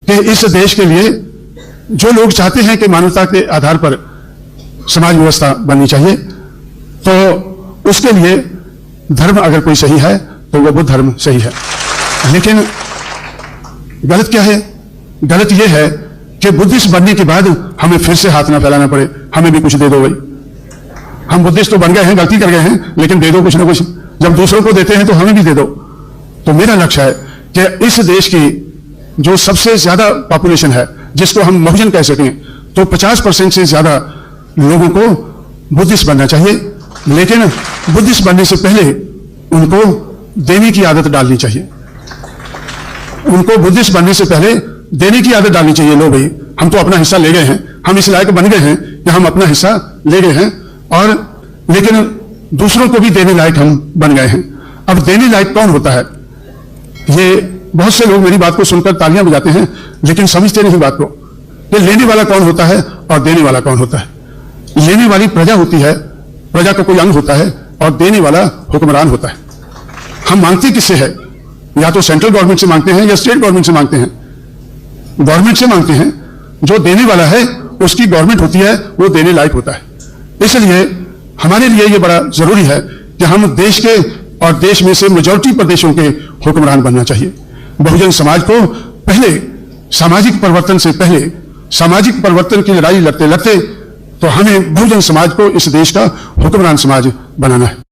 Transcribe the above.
कि इस देश के लिए जो लोग चाहते हैं कि मानवता के आधार पर समाज व्यवस्था बननी चाहिए, तो उसके लिए धर्म अगर कोई सही है तो वह बुद्ध धर्म सही है। लेकिन गलत क्या है? गलत यह है कि बुद्धिस्ट बनने के बाद हमें फिर से हाथ ना फैलाना पड़े, हमें भी कुछ दे दो भाई। हम बुद्धिस्ट तो बन गए हैं, गलती कर गए हैं, लेकिन दे दो कुछ ना कुछ। जब दूसरों को देते हैं तो हमें भी दे दो। तो मेरा लक्ष्य है कि इस देश की जो सबसे ज्यादा पॉपुलेशन है, जिसको हम बहुजन कह सकें, तो 50% से ज्यादा लोगों को बुद्धिस्ट बनना चाहिए। लेकिन बुद्धिस्ट बनने से पहले उनको देने की आदत डालनी चाहिए। उनको बुद्धिस्ट बनने से पहले देने की आदत डालनी चाहिए। लो भाई, हम तो अपना हिस्सा ले गए हैं, हम इस लायक बन गए हैं कि हम अपना हिस्सा ले गए हैं, और लेकिन दूसरों को भी देने लायक हम बन गए हैं। अब देने लायक कौन होता है? ये बहुत से लोग मेरी बात को सुनकर तालियां बजाते हैं, लेकिन समझते नहीं बात को कि लेने वाला कौन होता है और देने वाला कौन होता है। लेने वाली प्रजा होती है, प्रजा का कोई अंग होता है, और देने वाला हुक्मरान होता है। हम मांगते किससे है? या तो सेंट्रल गवर्नमेंट से मांगते हैं या स्टेट गवर्नमेंट से मांगते हैं। गवर्नमेंट से मांगते हैं। जो देने वाला है उसकी गवर्नमेंट होती है, वो देने लायक होता है। इसलिए हमारे लिए यह बड़ा जरूरी है कि हम देश के और देश में से मेजॉरिटी प्रदेशों के हुक्मरान बनना चाहिए। बहुजन समाज को पहले सामाजिक परिवर्तन से पहले सामाजिक परिवर्तन की लड़ाई लड़ते लड़ते तो हमें बहुजन समाज को इस देश का हुक्मरान समाज बनाना है।